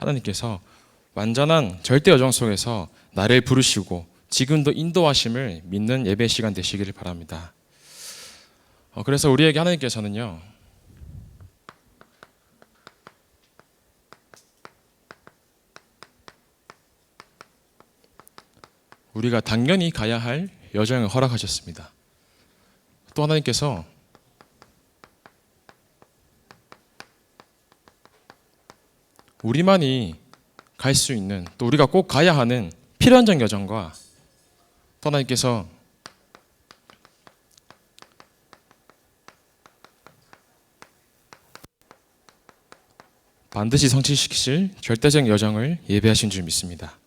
하나님께서 완전한 절대 여정 속에서 나를 부르시고 지금도 인도하심을 믿는 예배 시간 되시기를 바랍니다. 그래서 우리에게 하나님께서는요, 우리가 당연히 가야 할 여정을 허락하셨습니다. 또 하나님께서 우리만이 갈 수 있는, 또 우리가 꼭 가야 하는 필연적 여정과 또 하나님께서 반드시 성취시키실 절대적 여정을 예배하신 줄 믿습니다.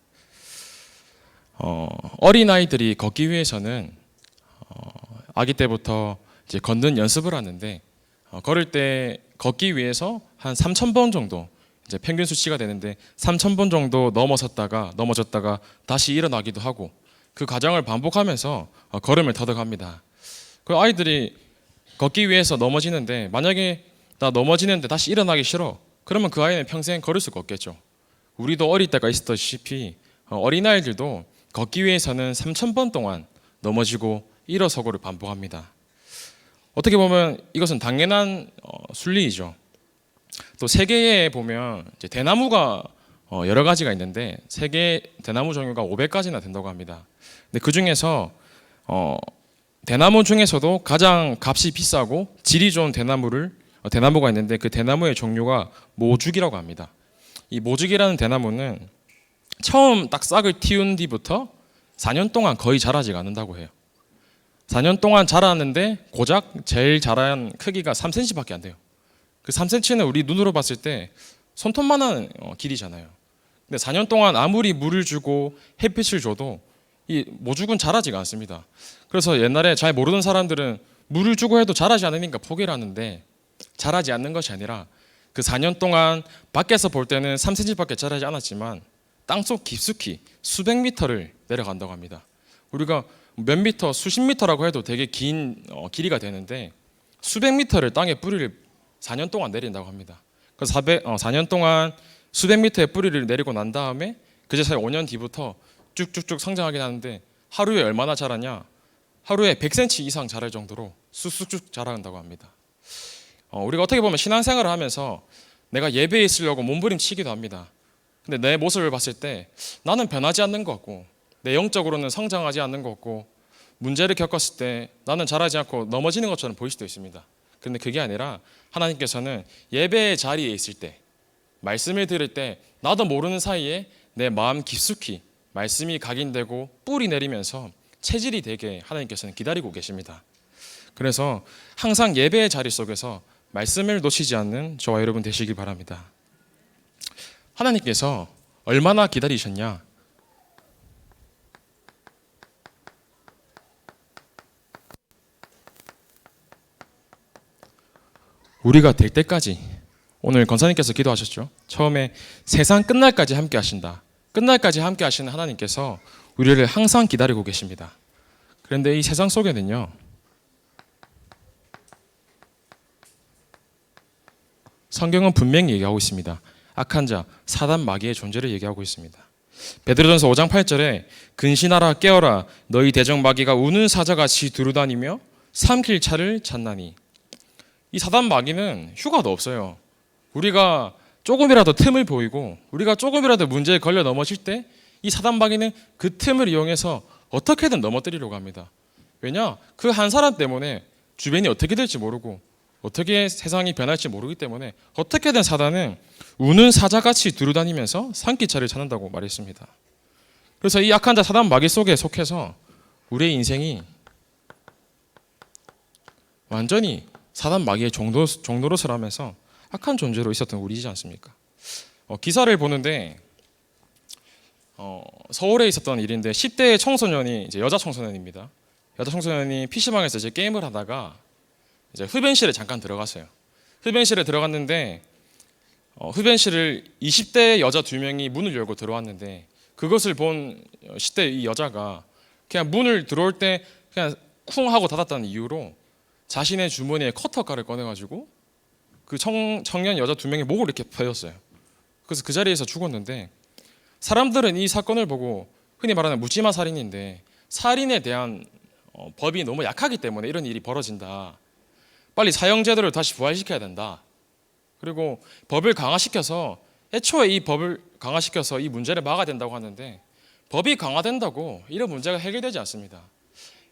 어린아이들이 걷기 위해서는 아기 때부터 이제 걷는 연습을 하는데 걸을 때 걷기 위해서 한 3,000번 정도 이제 평균 수치가 되는데 3,000번 정도 넘어졌다가 다시 일어나기도 하고 그 과정을 반복하면서 걸음을 터득합니다. 그 아이들이 걷기 위해서 넘어지는데 만약에 나 넘어지는데 다시 일어나기 싫어, 그러면 그 아이는 평생 걸을 수가 없겠죠. 우리도 어릴 때가 있었다시피 어린아이들도 걷기 위해서는 3,000번 동안 넘어지고 일어서고를 반복합니다. 어떻게 보면 이것은 당연한 순리이죠. 또 세계에 보면 이제 대나무가 여러 가지가 있는데 세계 대나무 종류가 500가지나 된다고 합니다. 근데 그 중에서 대나무 중에서도 가장 값이 비싸고 질이 좋은 대나무가 있는데 그 대나무의 종류가 모죽이라고 합니다. 이 모죽이라는 대나무는 처음 딱 싹을 틔운 뒤부터 4년 동안 거의 자라지가 않는다고 해요. 4년 동안 자랐는데 고작 제일 자란 크기가 3cm밖에 안 돼요. 그 3cm는 우리 눈으로 봤을 때 손톱만한 길이잖아요. 근데 4년 동안 아무리 물을 주고 햇빛을 줘도 이 모죽은 자라지가 않습니다. 그래서 옛날에 잘 모르는 사람들은 물을 주고 해도 자라지 않으니까 포기를 하는데, 자라지 않는 것이 아니라 그 4년 동안 밖에서 볼 때는 3cm밖에 자라지 않았지만 땅속 깊숙이 수백 미터를 내려간다고 합니다. 우리가 몇 미터, 수십 미터라고 해도 되게 긴 길이가 되는데 수백 미터를 땅에 뿌리를 4년 동안 내린다고 합니다. 그래서 4년 동안 수백 미터의 뿌리를 내리고 난 다음에 그제서야 5년 뒤부터 쭉쭉쭉 성장하긴 하는데 하루에 얼마나 자라냐? 하루에 100cm 이상 자랄 정도로 쑥쑥쭉 자란다고 합니다. 우리가 어떻게 보면 신앙생활을 하면서 내가 예배에 있으려고 몸부림치기도 합니다. 근데 내 모습을 봤을 때 나는 변하지 않는 것 같고 내 영적으로는 성장하지 않는 것 같고 문제를 겪었을 때 나는 자라지 않고 넘어지는 것처럼 보일 수도 있습니다. 그런데 그게 아니라 하나님께서는 예배의 자리에 있을 때, 말씀을 들을 때 나도 모르는 사이에 내 마음 깊숙이 말씀이 각인되고 뿌리 내리면서 체질이 되게 하나님께서는 기다리고 계십니다. 그래서 항상 예배의 자리 속에서 말씀을 놓치지 않는 저와 여러분 되시길 바랍니다. 하나님께서 얼마나 기다리셨냐? 우리가 될 때까지, 오늘 권사님께서 기도하셨죠. 처음에 세상 끝날까지 함께 하신다. 끝날까지 함께 하시는 하나님께서 우리를 항상 기다리고 계십니다. 그런데 이 세상 속에는요, 성경은 분명히 얘기하고 있습니다. 악한 자, 사단 마귀의 존재를 얘기하고 있습니다. 베드로전서 5장 8절에 근신하라 깨어라 너희 대적 마귀가 우는 사자같이 두루다니며 삼킬 차를 찾나니. 이 사단 마귀는 휴가도 없어요. 우리가 조금이라도 틈을 보이고 우리가 조금이라도 문제에 걸려 넘어질 때 이 사단 마귀는 그 틈을 이용해서 어떻게든 넘어뜨리려고 합니다. 왜냐? 그 한 사람 때문에 주변이 어떻게 될지 모르고 어떻게 세상이 변할지 모르기 때문에 어떻게든 사단은 우는 사자같이 두루다니면서 산기차를 찾는다고 말했습니다. 그래서 이 악한 자 사단 마귀 속에 속해서 우리의 인생이 완전히 사단 마귀의 종노릇을 하면서 악한 존재로 있었던 우리이지 않습니까? 기사를 보는데 서울에 있었던 일인데 10대 청소년이 이제 여자 청소년입니다. 여자 청소년이 PC방에서 이제 게임을 하다가 이제 흡연실에 잠깐 들어갔어요. 흡연실에 들어갔는데 흡연실을 20대 여자 2명이 문을 열고 들어왔는데 그것을 본 10대 이 여자가 그냥 문을 들어올 때 그냥 쿵 하고 닫았다는 이유로 자신의 주머니에 커터칼을 꺼내가지고 그 청년 여자 2명의 목을 이렇게 베었어요. 그래서 그 자리에서 죽었는데 사람들은 이 사건을 보고 흔히 말하는 묻지마 살인인데 살인에 대한 법이 너무 약하기 때문에 이런 일이 벌어진다. 빨리 사형제도를 다시 부활시켜야 된다. 그리고 법을 강화시켜서 애초에 이 법을 강화시켜서 이 문제를 막아야 된다고 하는데 법이 강화된다고 이런 문제가 해결되지 않습니다.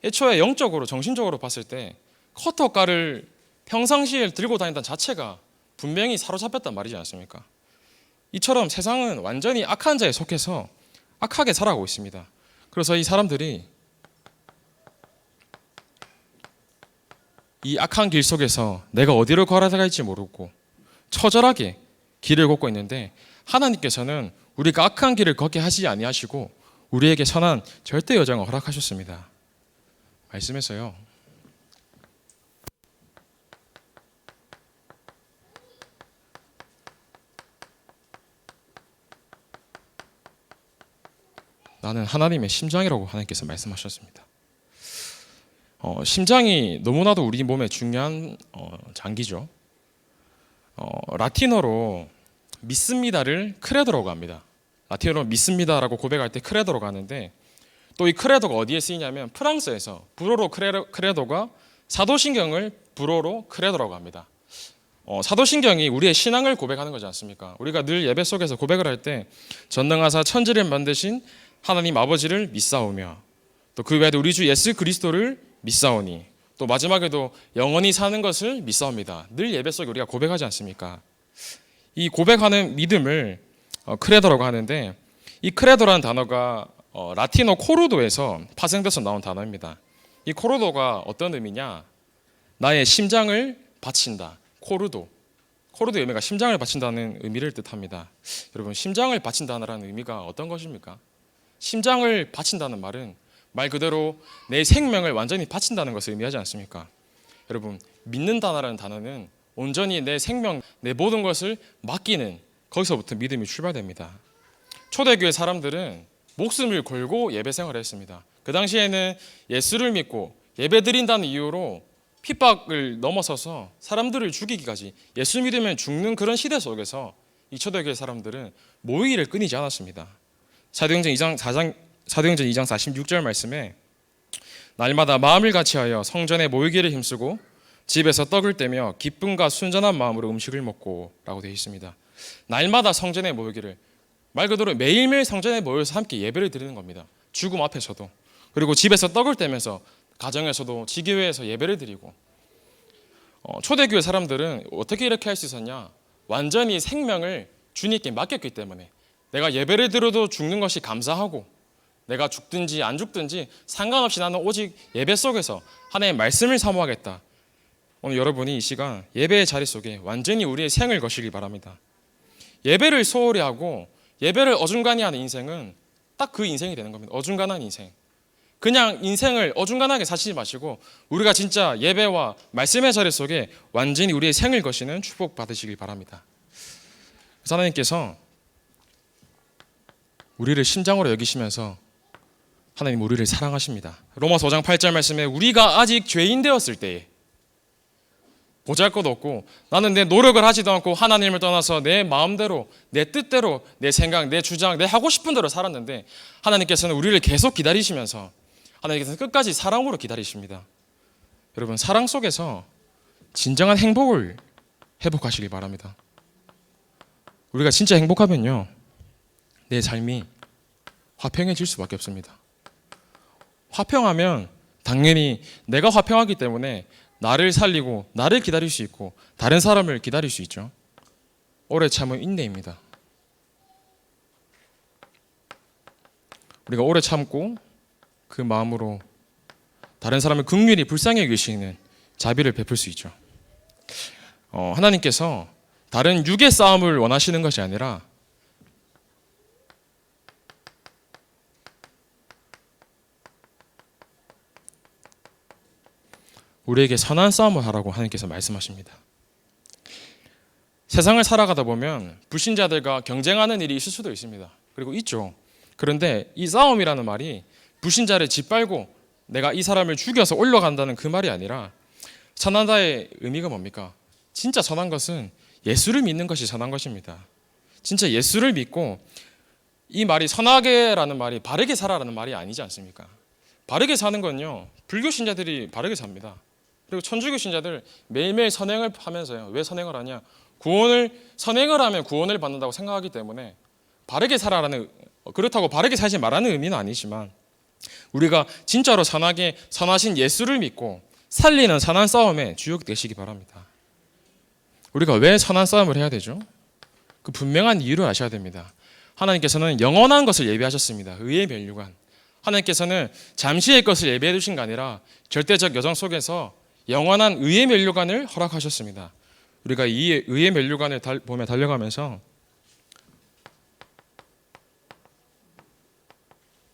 애초에 영적으로 정신적으로 봤을 때 커터가를 평상시에 들고 다닌다는 자체가 분명히 사로잡혔단 말이지 않습니까? 이처럼 세상은 완전히 악한 자에 속해서 악하게 살아가고 있습니다. 그래서 이 사람들이 이 악한 길 속에서 내가 어디로 걸어갈지 모르고 처절하게 길을 걷고 있는데 하나님께서는 우리가 악한 길을 걷게 하시지 아니하시고 우리에게 선한 절대 여정을 허락하셨습니다. 말씀에서요. 나는 하나님의 심장이라고 하나님께서 말씀하셨습니다. 심장이 너무나도 우리 몸에 중요한 장기죠. 라틴어로 믿습니다를 크레도라고 합니다. 라틴어로 믿습니다라고 고백할 때 크레도라고 하는데 또 이 크레도가 어디에 쓰이냐면 프랑스에서 불어로 크레도가 사도신경을 불어로 크레도라고 합니다. 사도신경이 우리의 신앙을 고백하는 거지 않습니까? 우리가 늘 예배 속에서 고백을 할 때 전능하사 천지를 만드신 하나님 아버지를 믿사오며 또 그 외에도 우리 주 예수 그리스도를 믿사오니 또 마지막에도 영원히 사는 것을 믿사옵니다. 늘 예배 속에 우리가 고백하지 않습니까? 이 고백하는 믿음을 크레도라고 하는데 이 크레도라는 단어가 라틴어 코르도에서 파생돼서 나온 단어입니다. 이 코르도가 어떤 의미냐? 나의 심장을 바친다. 코르도의 의미가 심장을 바친다는 의미를 뜻합니다. 여러분, 심장을 바친다는 의미가 어떤 것입니까? 심장을 바친다는 말은 말 그대로 내 생명을 완전히 바친다는 것을 의미하지 않습니까? 여러분, 믿는다라는 단어는 온전히 내 생명, 내 모든 것을 맡기는, 거기서부터 믿음이 출발됩니다. 초대교회 사람들은 목숨을 걸고 예배 생활을 했습니다. 그 당시에는 예수를 믿고 예배 드린다는 이유로 핍박을 넘어서서 사람들을 죽이기까지, 예수 믿으면 죽는 그런 시대 속에서 이 초대교회 사람들은 모이기를 끊이지 않았습니다. 사도행전 2장 46절 말씀에 날마다 마음을 같이하여 성전에 모이기를 힘쓰고 집에서 떡을 떼며 기쁨과 순전한 마음으로 음식을 먹고 라고 되어 있습니다. 날마다 성전에 모이기를, 말 그대로 매일매일 성전에 모여서 함께 예배를 드리는 겁니다. 죽음 앞에서도, 그리고 집에서 떡을 떼면서 가정에서도, 지교회에서 예배를 드리고. 초대교회 사람들은 어떻게 이렇게 할 수 있었냐? 완전히 생명을 주님께 맡겼기 때문에 내가 예배를 드려도 죽는 것이 감사하고 내가 죽든지 안 죽든지 상관없이 나는 오직 예배 속에서 하나님의 말씀을 사모하겠다. 오늘 여러분이 이 시간 예배의 자리 속에 완전히 우리의 생을 거시기 바랍니다. 예배를 소홀히 하고 예배를 어중간히 하는 인생은 딱 그 인생이 되는 겁니다. 어중간한 인생. 그냥 인생을 어중간하게 사시지 마시고 우리가 진짜 예배와 말씀의 자리 속에 완전히 우리의 생을 거시는 축복 받으시길 바랍니다. 그래서 하나님께서 우리를 심장으로 여기시면서 하나님 우리를 사랑하십니다. 로마서 5장 8절 말씀에 우리가 아직 죄인 되었을 때에 보잘것없고 나는 내 노력을 하지도 않고 하나님을 떠나서 내 마음대로, 내 뜻대로, 내 생각, 내 주장, 내 하고 싶은 대로 살았는데 하나님께서는 우리를 계속 기다리시면서 하나님께서는 끝까지 사랑으로 기다리십니다. 여러분, 사랑 속에서 진정한 행복을 회복하시기 바랍니다. 우리가 진짜 행복하면요, 내 삶이 화평해질 수밖에 없습니다. 화평하면 당연히 내가 화평하기 때문에 나를 살리고 나를 기다릴 수 있고 다른 사람을 기다릴 수 있죠. 오래 참은 인내입니다. 우리가 오래 참고 그 마음으로 다른 사람을 긍휼히 불쌍히 여기시는 자비를 베풀 수 있죠. 하나님께서 다른 육의 싸움을 원하시는 것이 아니라 우리에게 선한 싸움을 하라고 하나님께서 말씀하십니다. 세상을 살아가다 보면 불신자들과 경쟁하는 일이 있을 수도 있습니다. 그리고 있죠. 그런데 이 싸움이라는 말이 불신자를 짓밟고 내가 이 사람을 죽여서 올라간다는 그 말이 아니라, 선하다의 의미가 뭡니까? 진짜 선한 것은 예수를 믿는 것이 선한 것입니다. 진짜 예수를 믿고, 이 말이 선하게라는 말이 바르게 살아라는 말이 아니지 않습니까? 바르게 사는 건요, 불교 신자들이 바르게 삽니다. 그리고 천주교 신자들 매일매일 선행을 하면서요. 왜 선행을 하냐? 선행을 하면 구원을 받는다고 생각하기 때문에 바르게 살아라는, 그렇다고 바르게 살지 말라는 의미는 아니지만, 우리가 진짜로 선하게 선하신 예수를 믿고 살리는 선한 싸움에 주역되시기 바랍니다. 우리가 왜 선한 싸움을 해야 되죠? 그 분명한 이유를 아셔야 됩니다. 하나님께서는 영원한 것을 예비하셨습니다. 의의 면류관. 하나님께서는 잠시의 것을 예비해 두신 게 아니라 절대적 여정 속에서 영원한 의의 면류관을 허락하셨습니다. 우리가 이 의의 면류관을 보며 달려가면서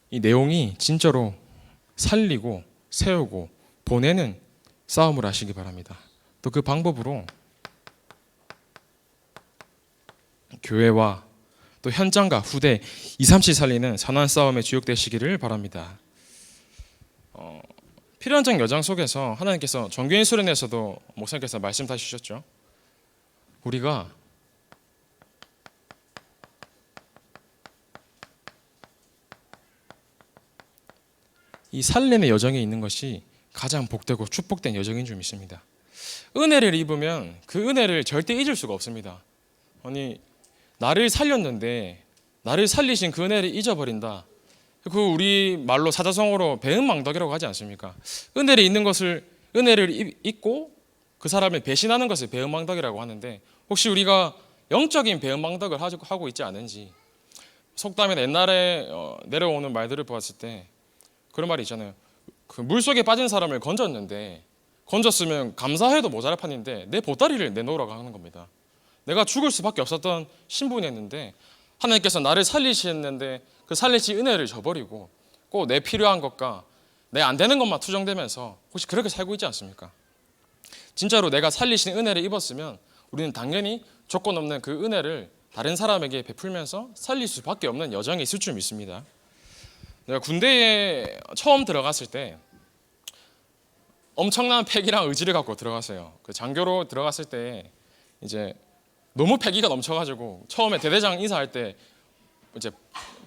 이 내용이 진짜로 살리고 세우고 보내는 싸움을 하시기 바랍니다. 또 그 방법으로 교회와 또 현장과 후대 237 살리는 선한 싸움에 주역되시기를 바랍니다. 필연적 여정 속에서 하나님께서 정교인 수련에서도 목사님께서 말씀하셨죠. 우리가 이 살림의 여정에 있는 것이 가장 복되고 축복된 여정인 줄 믿습니다. 은혜를 입으면 그 은혜를 절대 잊을 수가 없습니다. 아니, 나를 살렸는데 나를 살리신 그 은혜를 잊어버린다. 그 우리 말로 사자성어로 배은망덕이라고 하지 않습니까? 은혜를 잊고 그 사람을 배신하는 것을 배은망덕이라고 하는데, 혹시 우리가 영적인 배은망덕을 하고 있지 않은지, 속담에 옛날에 내려오는 말들을 보았을 때 그런 말이 있잖아요. 그 물속에 빠진 사람을 건졌으면 감사해도 모자랄 판인데 내 보따리를 내놓으라고 하는 겁니다. 내가 죽을 수밖에 없었던 신분이었는데 하나님께서 나를 살리시는데 그 살리신 은혜를 저버리고 꼭 내 필요한 것과 내 안 되는 것만 투정되면서 혹시 그렇게 살고 있지 않습니까? 진짜로 내가 살리신 은혜를 입었으면 우리는 당연히 조건 없는 그 은혜를 다른 사람에게 베풀면서 살릴 수밖에 없는 여정이 있을 줄 믿습니다. 내가 군대에 처음 들어갔을 때 엄청난 패기랑 의지를 갖고 들어갔어요. 그 장교로 들어갔을 때 이제 너무 패기가 넘쳐가지고 처음에 대대장 인사할 때 이제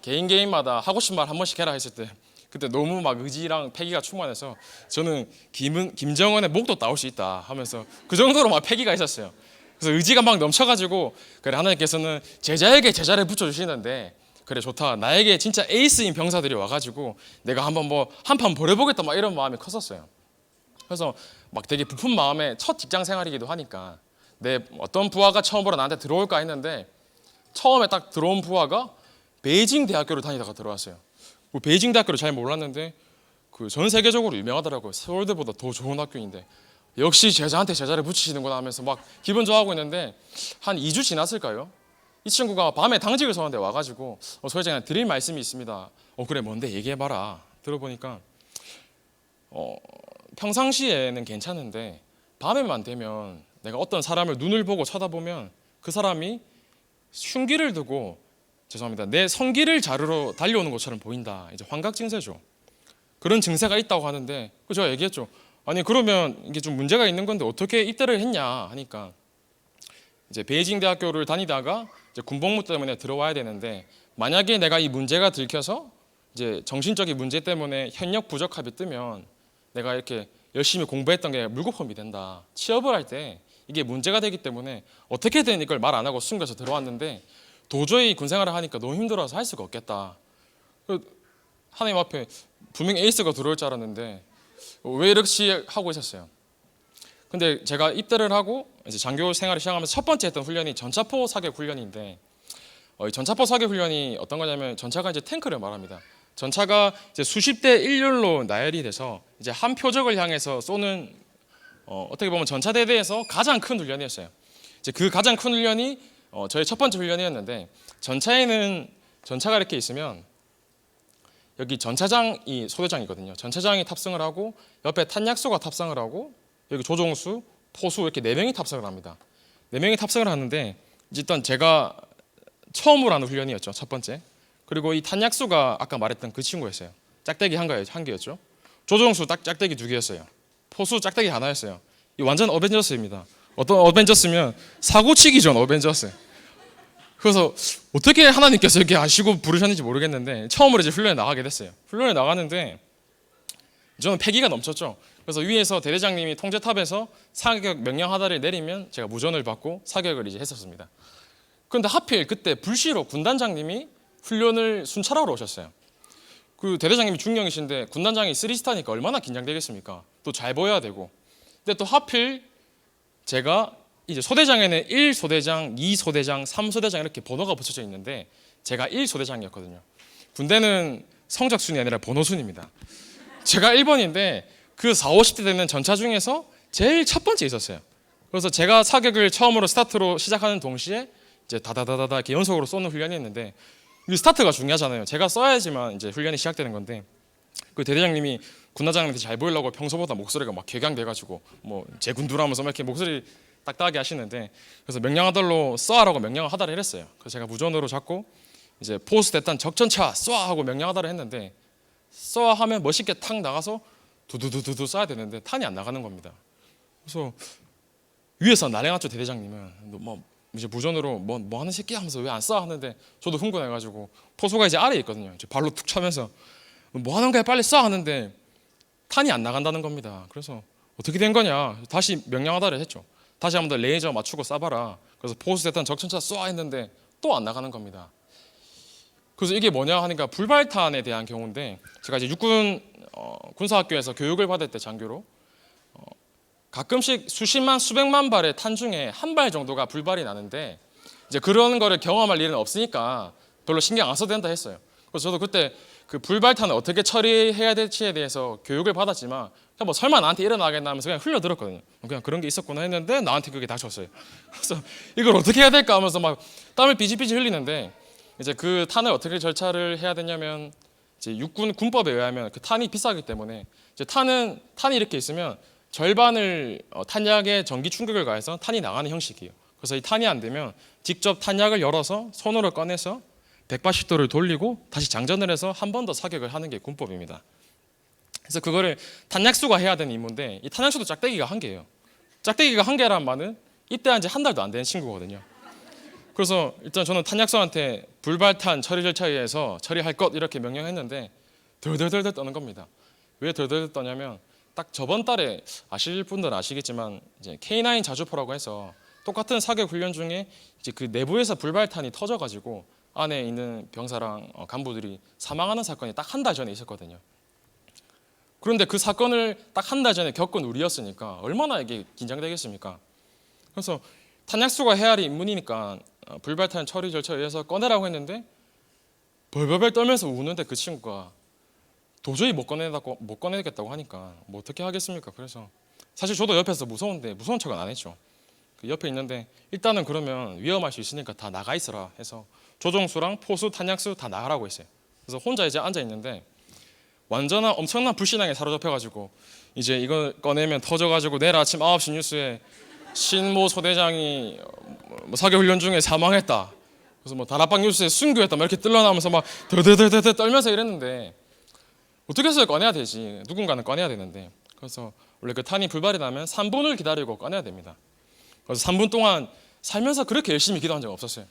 개인마다 하고 싶은 말 한 번씩 해라 했을 때 그때 너무 막 의지랑 패기가 충만해서 저는 김정은의 목도 따올 수 있다 하면서 그 정도로 막 패기가 있었어요. 그래서 의지가 막 넘쳐가지고, 그래 하나님께서는 제자에게 제자를 붙여주시는데 그래 좋다, 나에게 진짜 에이스인 병사들이 와가지고 내가 한번 한판 벌여보겠다 막 이런 마음이 컸었어요. 그래서 막 되게 부푼 마음에 첫 직장 생활이기도 하니까 내 어떤 부하가 처음으로 나한테 들어올까 했는데 처음에 딱 들어온 부하가 베이징 대학교를 다니다가 들어왔어요. 베이징 대학교를 잘 몰랐는데 그 전 세계적으로 유명하더라고요. 서울대보다 더 좋은 학교인데 역시 제자한테 제자를 붙이시는구나 하면서 막 기분 좋아하고 있는데 한 2주 지났을까요? 이 친구가 밤에 당직을 서는데 와가지고 소회장님 드릴 말씀이 있습니다. 그래 뭔데 얘기해봐라. 들어보니까 평상시에는 괜찮은데 밤에만 되면 내가 어떤 사람을 눈을 보고 쳐다보면 그 사람이 흉기를 두고 내 성기를 자르러 달려오는 것처럼 보인다. 이제 환각 증세죠. 그런 증세가 있다고 하는데 제가 얘기했죠. 아니 그러면 이게 좀 문제가 있는 건데 어떻게 입대를 했냐 하니까 이제 베이징 대학교를 다니다가 이제 군복무 때문에 들어와야 되는데 만약에 내가 이 문제가 들켜서 이제 정신적인 문제 때문에 현역 부적합이 뜨면 내가 이렇게 열심히 공부했던 게 물거품이 된다. 취업을 할 때 이게 문제가 되기 때문에 어떻게든 이걸 말 안 하고 숨겨서 들어왔는데 도저히 군생활을 하니까 너무 힘들어서 할 수가 없겠다. 하나님 앞에 분명히 에이스가 들어올 줄 알았는데 왜 이렇게 하고 있었어요. 근데 제가 입대를 하고 이제 장교 생활을 시작하면서 첫 번째 했던 훈련이 전차포 사격 훈련인데 이 전차포 사격 훈련이 어떤 거냐면 전차가 이제 탱크를 말합니다. 전차가 이제 수십 대 일렬로 나열이 돼서 이제 한 표적을 향해서 쏘는 어떻게 보면 전차대대에서 가장 큰 훈련이었어요. 이제 그 가장 큰 훈련이 저의 첫 번째 훈련이었는데 전차에는 전차가 이렇게 있으면 여기 전차장이 소대장이거든요. 전차장이 탑승을 하고 옆에 탄약소가 탑승을 하고 여기 조종수, 포수 이렇게 4명이 탑승을 합니다. 4명이 탑승을 하는데 일단 제가 처음으로 하는 훈련이었죠. 첫 번째. 그리고 이 탄약수가 아까 말했던 그 친구였어요. 짝대기 한 개였죠. 조종수 딱 짝대기 2개였어요. 포수 짝대기 하나였어요. 이 완전 어벤져스입니다. 어떤 어벤져스면 사고치기 전 어벤져스. 그래서 어떻게 하나님께서 이렇게 아시고 부르셨는지 모르겠는데 처음으로 이제 훈련에 나가게 됐어요. 훈련에 나가는데 저는 패기가 넘쳤죠. 그래서 위에서 대대장님이 통제탑에서 사격 명령 하다를 내리면 제가 무전을 받고 사격을 이제 했었습니다. 그런데 하필 그때 불시로 군단장님이 훈련을 순찰하러 오셨어요. 그 대대장님이 중령이신데 군단장이 3스타니까 얼마나 긴장되겠습니까? 또 잘 보여야 되고. 근데 또 하필 제가 이제 소대장에는 1소대장, 2소대장, 3소대장 이렇게 번호가 붙여져 있는데 제가 1소대장이었거든요. 군대는 성적순이 아니라 번호순입니다. 제가 1번인데 그 4, 50대 되는 전차 중에서 제일 첫 번째 있었어요. 그래서 제가 사격을 처음으로 스타트로 시작하는 동시에 이제 다다다다다 이렇게 연속으로 쏘는 훈련이 있는데 이 스타트가 중요하잖아요. 제가 써야지만 이제 훈련이 시작되는 건데 그 대대장님이 군단장님한테 잘 보이려고 평소보다 목소리가 막 격양돼가지고 뭐 제군두라면서 막 이렇게 목소리 딱딱하게 하시는데 그래서 명령하달로 쏴라고 명령을 하달을 했어요. 그래서 제가 무전으로 잡고 이제 포스 대탄 적전차 쏴 하고 명령하달을 했는데 쏴 하면 멋있게 탁 나가서 두두두두두 쏴야 되는데 탄이 안 나가는 겁니다. 그래서 위에서 난리났죠. 대대장님은 뭐 이제 무전으로 뭐 하는 새끼야 하면서 왜 안 쏴 하는데 저도 흥분해가지고 포소가 이제 아래에 있거든요. 이제 발로 툭 차면서 뭐 하는 거야 빨리 쏴 하는데 탄이 안 나간다는 겁니다. 그래서 어떻게 된 거냐 다시 명령하달을 했죠. 다시 한번 더 레이저 맞추고 쏴봐라. 그래서 포스 대탄 적천차 쏴 했는데 또 안 나가는 겁니다. 그래서 이게 뭐냐 하니까 불발탄에 대한 경우인데 제가 이제 육군 군사학교에서 교육을 받을 때 장교로 가끔씩 수십만 수백만 발의 탄 중에 한 발 정도가 불발이 나는데 이제 그런 거를 경험할 일은 없으니까 별로 신경 안 써도 된다 했어요. 그래서 저도 그때 그 불발탄을 어떻게 처리해야 될지에 대해서 교육을 받았지만 그냥 뭐 설마 나한테 일어나겠나 하면서 그냥 흘려들었거든요. 그냥 그런 게 있었구나 했는데 나한테 그게 닥쳤어요. 그래서 이걸 어떻게 해야 될까 하면서 막 땀을 삐질삐질 흘리는데 이제 그 탄을 어떻게 절차를 해야 되냐면 이제 육군 군법에 의하면 그 탄이 비싸기 때문에 이제 탄이 이렇게 있으면 절반을 탄약에 전기 충격을 가해서 탄이 나가는 형식이에요. 그래서 이 탄이 안 되면 직접 탄약을 열어서 손으로 꺼내서 180도를 돌리고 다시 장전을 해서 한 번 더 사격을 하는 게 군법입니다. 그래서 그거를 탄약수가 해야 되는 임무인데 이 탄약수도 짝대기가 한 개예요. 짝대기가 한 개란 말은 입대한 지 한 달도 안 된 친구거든요. 그래서 일단 저는 탄약수한테 불발탄 처리 절차에 의해서 처리할 것 이렇게 명령했는데 덜덜덜덜 떠는 겁니다. 왜 덜덜덜 떠냐면 딱 저번 달에 아실 분들은 아시겠지만 이제 K9 자주포라고 해서 똑같은 사격 훈련 중에 이제 그 내부에서 불발탄이 터져가지고 안에 있는 병사랑 간부들이 사망하는 사건이 딱 한 달 전에 있었거든요. 그런데 그 사건을 딱 한 달 전에 겪은 우리였으니까 얼마나 이게 긴장되겠습니까? 그래서 탄약수가 해야 할 임무니까 불발탄 처리 절차에 의해서 꺼내라고 했는데 벌벌벌 떨면서 우는데 그 친구가 도저히 못 꺼내겠다고 하니까 뭐 어떻게 하겠습니까? 그래서 사실 저도 옆에서 무서운데 무서운 척은 안 했죠. 그 옆에 있는데 일단은 그러면 위험할 수 있으니까 다 나가 있어라 해서 조종수랑 포수, 탄약수 다 나가라고 했어요. 그래서 혼자 이제 앉아 있는데 완전한 엄청난 불신앙에 사로잡혀가지고 이제 이걸 꺼내면 터져가지고 내일 아침 9시 뉴스에 신모 소대장이 뭐 사격 훈련 중에 사망했다. 그래서 뭐 다락방 뉴스에 순교했다. 막 이렇게 뜰러나오면서 막 더더더더 떨면서 이랬는데 어떻게 해서 꺼내야 되지? 누군가는 꺼내야 되는데 그래서 원래 그 탄이 불발이 나면 3분을 기다리고 꺼내야 됩니다. 그래서 3분 동안 살면서 그렇게 열심히 기도한 적 없었어요.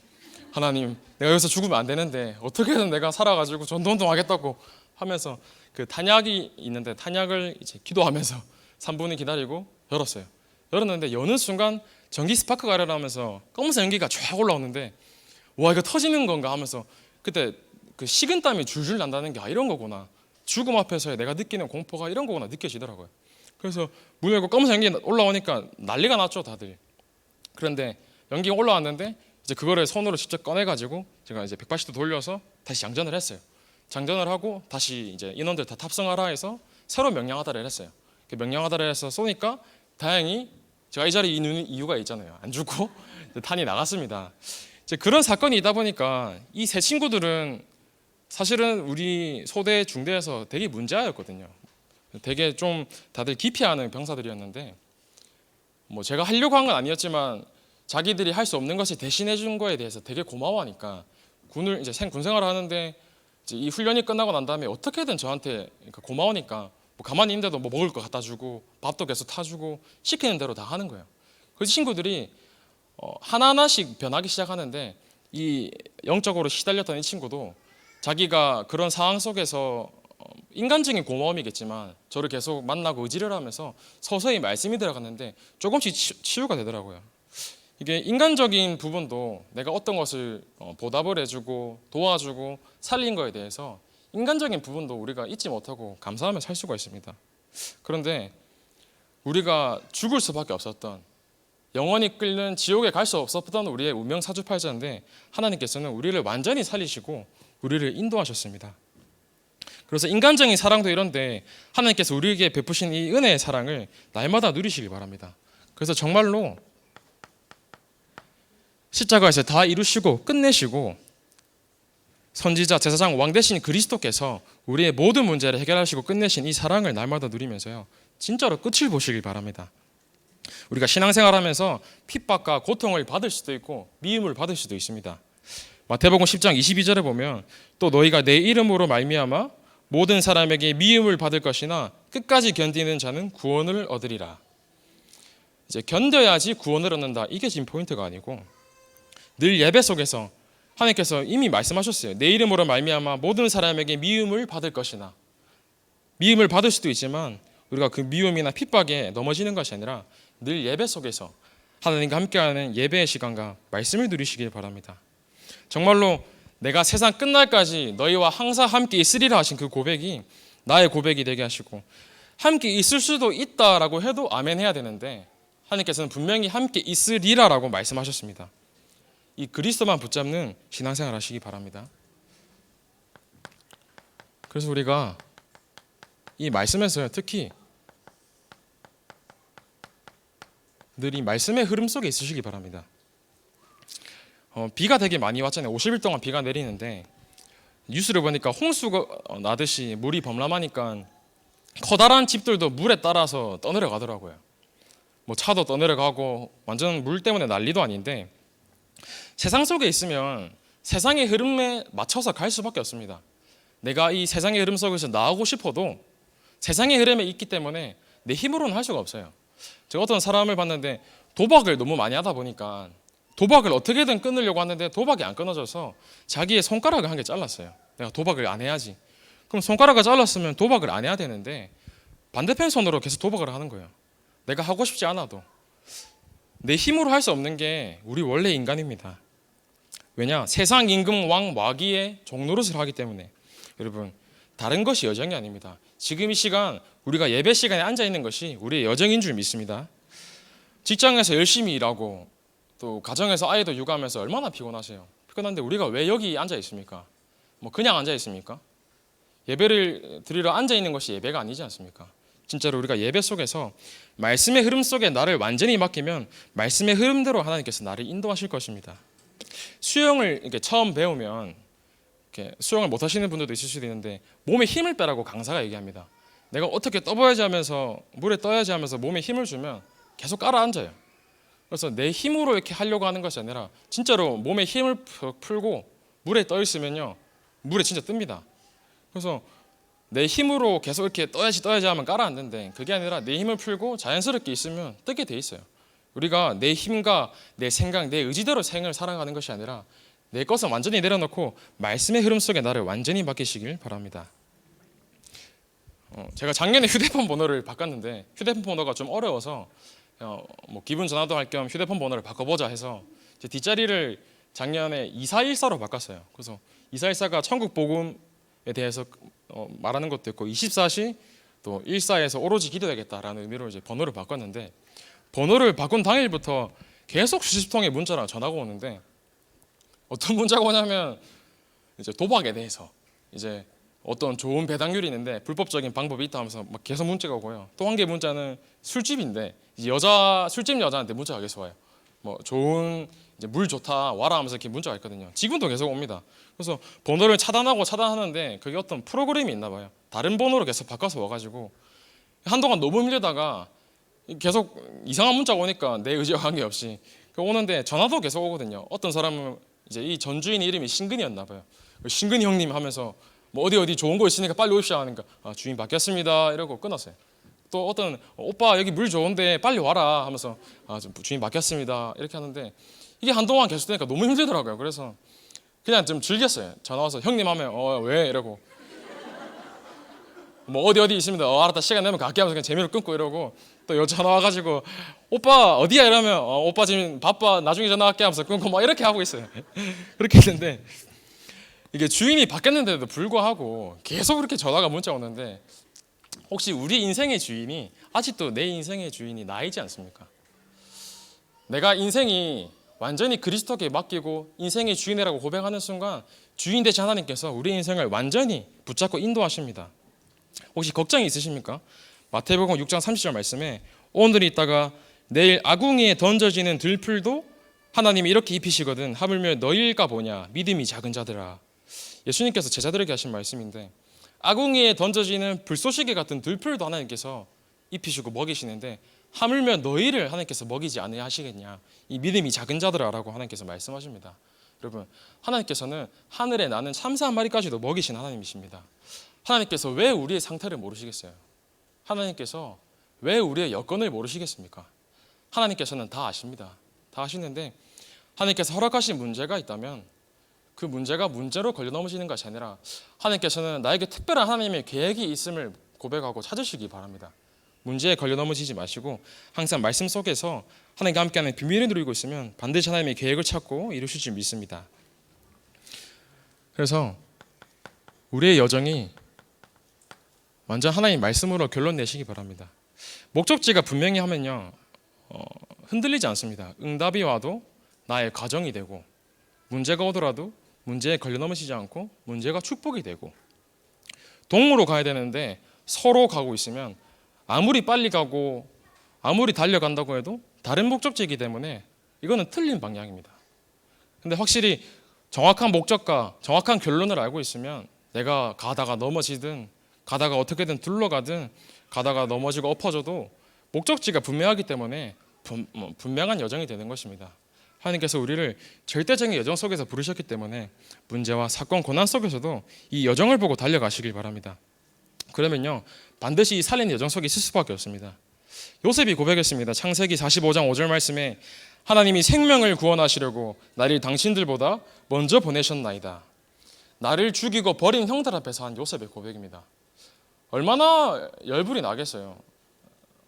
하나님, 내가 여기서 죽으면 안 되는데 어떻게든 내가 살아가지고 전도운동하겠다고 하면서 그 탄약이 있는데 탄약을 이제 기도하면서 3분을 기다리고 열었어요. 열었는데 여는 순간 전기 스파크가 일어나면서 검은색 연기가 쫙 올라오는데 와 이거 터지는 건가 하면서 그때 그 식은땀이 줄줄 난다는 게 이런 거구나. 죽음 앞에서의 내가 느끼는 공포가 이런 거구나 느껴지더라고요. 그래서 문 열고 검은색 연기 올라오니까 난리가 났죠 다들. 그런데 연기가 올라왔는데 이제 그거를 손으로 직접 꺼내가지고 제가 이제 180도 돌려서 다시 장전을 했어요. 장전을 하고 다시 이제 인원들 다 탑승하라 해서 새로 명령하달을 했어요. 명령하달을 해서 쏘니까 다행히 제가 이 자리에 있는 이유가 있잖아요. 안 죽고 탄이 나갔습니다. 이제 그런 사건이 있다 보니까 이 세 친구들은 사실은 우리 소대 중대에서 되게 문제아였거든요. 되게 좀 다들 기피하는 병사들이었는데 뭐 제가 하려고 한 건 아니었지만 자기들이 할 수 없는 것을 대신해 준 거에 대해서 되게 고마워하니까 군을 이제 군생활을 하는데 이제 이 훈련이 끝나고 난 다음에 어떻게든 저한테 그러니까 고마우니까 뭐 가만히 있는데도 뭐 먹을 거 갖다 주고 밥도 계속 타주고 시키는 대로 다 하는 거예요. 그 친구들이 하나하나씩 변하기 시작하는데 이 영적으로 시달렸던 이 친구도 자기가 그런 상황 속에서 인간적인 고마움이겠지만 저를 계속 만나고 의지를 하면서 서서히 말씀이 들어갔는데 조금씩 치유가 되더라고요. 이게 인간적인 부분도 내가 어떤 것을 보답을 해주고 도와주고 살린 거에 대해서 인간적인 부분도 우리가 잊지 못하고 감사하며 살 수가 있습니다. 그런데 우리가 죽을 수밖에 없었던, 영원히 끓는 지옥에 갈 수 없었던 우리의 운명 사주팔자인데 하나님께서는 우리를 완전히 살리시고 우리를 인도하셨습니다. 그래서 인간적인 사랑도 이런데 하나님께서 우리에게 베푸신 이 은혜의 사랑을 날마다 누리시길 바랍니다. 그래서 정말로 십자가에서 다 이루시고 끝내시고 선지자, 제사장, 왕 대신 그리스도께서 우리의 모든 문제를 해결하시고 끝내신 이 사랑을 날마다 누리면서요, 진짜로 끝을 보시길 바랍니다. 우리가 신앙생활하면서 핍박과 고통을 받을 수도 있고 미움을 받을 수도 있습니다. 마태복음 10장 22절에 보면 또 너희가 내 이름으로 말미암아 모든 사람에게 미움을 받을 것이나 끝까지 견디는 자는 구원을 얻으리라. 이제 견뎌야지 구원을 얻는다, 이게 지금 포인트가 아니고 늘 예배 속에서 하나님께서 이미 말씀하셨어요. 내 이름으로 말미암아 모든 사람에게 미움을 받을 것이나, 미움을 받을 수도 있지만 우리가 그 미움이나 핍박에 넘어지는 것이 아니라 늘 예배 속에서 하나님과 함께하는 예배의 시간과 말씀을 누리시길 바랍니다. 정말로 내가 세상 끝날까지 너희와 항상 함께 있으리라 하신 그 고백이 나의 고백이 되게 하시고, 함께 있을 수도 있다라고 해도 아멘 해야 되는데 하나님께서는 분명히 함께 있으리라라고 말씀하셨습니다. 이 그리스도만 붙잡는 신앙생활 하시기 바랍니다. 그래서 우리가 이 말씀에서 특히 늘 이 말씀의 흐름 속에 있으시기 바랍니다. 비가 되게 많이 왔잖아요. 50일 동안 비가 내리는데 뉴스를 보니까 홍수가 나듯이 물이 범람하니까 커다란 집들도 물에 따라서 떠내려가더라고요. 뭐 차도 떠내려가고 완전 물 때문에 난리도 아닌데, 세상 속에 있으면 세상의 흐름에 맞춰서 갈 수밖에 없습니다. 내가 이 세상의 흐름 속에서 나오고 싶어도 세상의 흐름에 있기 때문에 내 힘으로는 할 수가 없어요. 제가 어떤 사람을 봤는데 도박을 너무 많이 하다 보니까 도박을 어떻게든 끊으려고 하는데 도박이 안 끊어져서 자기의 손가락을 한 개 잘랐어요. 내가 도박을 안 해야지. 그럼 손가락을 잘랐으면 도박을 안 해야 되는데 반대편 손으로 계속 도박을 하는 거예요. 내가 하고 싶지 않아도. 내 힘으로 할 수 없는 게 우리 원래 인간입니다. 왜냐? 세상 임금 왕 마귀의 종노릇을 하기 때문에. 여러분, 다른 것이 여정이 아닙니다. 지금 이 시간 우리가 예배 시간에 앉아 있는 것이 우리의 여정인 줄 믿습니다. 직장에서 열심히 일하고 또 가정에서 아이도 육아하면서 얼마나 피곤하세요. 피곤한데 우리가 왜 여기 앉아 있습니까? 뭐 그냥 앉아 있습니까? 예배를 드리러 앉아 있는 것이 예배가 아니지 않습니까? 진짜로 우리가 예배 속에서 말씀의 흐름 속에 나를 완전히 맡기면 말씀의 흐름대로 하나님께서 나를 인도하실 것입니다. 수영을 이렇게 처음 배우면 이렇게 수영을 못 하시는 분들도 있을 수도 있는데 몸에 힘을 빼라고 강사가 얘기합니다. 내가 어떻게 떠봐야지 하면서 물에 떠야지 하면서 몸에 힘을 주면 계속 깔아앉아요. 그래서 내 힘으로 이렇게 하려고 하는 것이 아니라 진짜로 몸에 힘을 풀고 물에 떠 있으면요, 물에 진짜 뜹니다. 그래서 내 힘으로 계속 이렇게 떠야지 하면 깔아앉는데 그게 아니라 내 힘을 풀고 자연스럽게 있으면 뜨게 돼 있어요. 우리가 내 힘과 내 생각, 내 의지대로 생을 살아가는 것이 아니라 내 것은 완전히 내려놓고 말씀의 흐름 속에 나를 완전히 맡기시길 바랍니다. 제가 작년에 휴대폰 번호를 바꿨는데 휴대폰 번호가 좀 어려워서 뭐 기분 전화도 할 겸 휴대폰 번호를 바꿔보자 해서 제 뒷자리를 작년에 2414로 바꿨어요. 그래서 2414가 천국 복음에 대해서 말하는 것도 있고 24시 또 14에서 오로지 기도되겠다라는 의미로 이제 번호를 바꿨는데, 번호를 바꾼 당일부터 계속 수십 통의 문자랑 전화가 오는데 어떤 문자가 오냐면 이제 도박에 대해서 이제 어떤 좋은 배당률이 있는데 불법적인 방법이 있다 하면서 막 계속 문자가 오고요. 또 한 개 문자는 술집인데 이제 술집 여자한테 문자가 계속 와요. 뭐 좋은 이제 물 좋다 와라 하면서 이렇게 문자가 있거든요. 지금도 계속 옵니다. 그래서 번호를 차단하는데 그게 어떤 프로그램이 있나 봐요. 다른 번호로 계속 바꿔서 와가지고 한동안 너무 힘들다가 계속 이상한 문자가 오니까 내 의지와 관계없이 오는데 전화도 계속 오거든요. 어떤 사람은 이제 이 전주인 이름이 신근이었나 봐요. 신근이 형님 하면서 뭐 어디 좋은 거 있으니까 빨리 오십시오 하니까 주인 바뀌었습니다 이러고 끊었어요. 또 어떤 오빠 여기 물 좋은데 빨리 와라 하면서 주인 바뀌었습니다 이렇게 하는데, 이게 한동안 계속되니까 너무 힘들더라고요. 그래서 그냥 좀 즐겼어요. 전화 와서 형님 하면 왜 이러고 뭐 어디 있습니다. 알았다 시간 되면 갈게 하면서 그냥 재미로 끊고 이러고 또 여 전화 와가지고 오빠 어디야 이러면 오빠 지금 바빠 나중에 전화할게 하면서 끊고 막 이렇게 하고 있어요. 그렇게 했는데 이게 주인이 바뀌었는데도 불구하고 계속 그렇게 전화가 문자 오는데 혹시 우리 인생의 주인이 아직도 내 인생의 주인이 나이지 않습니까? 내가 인생이 완전히 그리스도께 맡기고 인생의 주인이라고 고백하는 순간 주인 되신 하나님께서 우리 인생을 완전히 붙잡고 인도하십니다. 혹시 걱정이 있으십니까? 마태복음 6장 30절 말씀에 오늘 있다가 내일 아궁이에 던져지는 들풀도 하나님이 이렇게 입히시거든 하물며 너희일까 보냐 믿음이 작은 자들아. 예수님께서 제자들에게 하신 말씀인데 아궁이에 던져지는 불쏘시개 같은 들풀도 하나님께서 입히시고 먹이시는데 하물며 너희를 하나님께서 먹이지 않으려 하시겠냐 이 믿음이 작은 자들아라고 하나님께서 말씀하십니다. 여러분 하나님께서는 하늘에 나는 참새 한 마리까지도 먹이신 하나님이십니다. 하나님께서 왜 우리의 상태를 모르시겠어요? 하나님께서 왜 우리의 여건을 모르시겠습니까? 하나님께서는 다 아십니다. 다 아시는데 하나님께서 허락하신 문제가 있다면 그 문제가 문제로 걸려 넘어지는 것이 아니라 하나님께서는 나에게 특별한 하나님의 계획이 있음을 고백하고 찾으시기 바랍니다. 문제에 걸려 넘어지지 마시고 항상 말씀 속에서 하나님과 함께하는 비밀을 누리고 있으면 반드시 하나님의 계획을 찾고 이루실 줄 믿습니다. 그래서 우리의 여정이 완전 하나님 말씀으로 결론 내시기 바랍니다. 목적지가 분명히 하면요 흔들리지 않습니다. 응답이 와도 나의 가정이 되고 문제가 오더라도 문제에 걸려 넘어지지 않고 문제가 축복이 되고 동으로 가야 되는데 서로 가고 있으면 아무리 빨리 가고 아무리 달려간다고 해도 다른 목적지이기 때문에 이거는 틀린 방향입니다. 근데 확실히 정확한 목적과 정확한 결론을 알고 있으면 내가 가다가 넘어지든 가다가 어떻게든 둘러가든 가다가 넘어지고 엎어져도 목적지가 분명하기 때문에 분명한 여정이 되는 것입니다. 하나님께서 우리를 절대적인 여정 속에서 부르셨기 때문에 문제와 사건, 고난 속에서도 이 여정을 보고 달려가시길 바랍니다. 그러면요 반드시 이 살리는 여정 속에 있을 수밖에 없습니다. 요셉이 고백했습니다. 창세기 45장 5절 말씀에 하나님이 생명을 구원하시려고 나를 당신들보다 먼저 보내셨나이다. 나를 죽이고 버린 형들 앞에서 한 요셉의 고백입니다. 얼마나 열불이 나겠어요.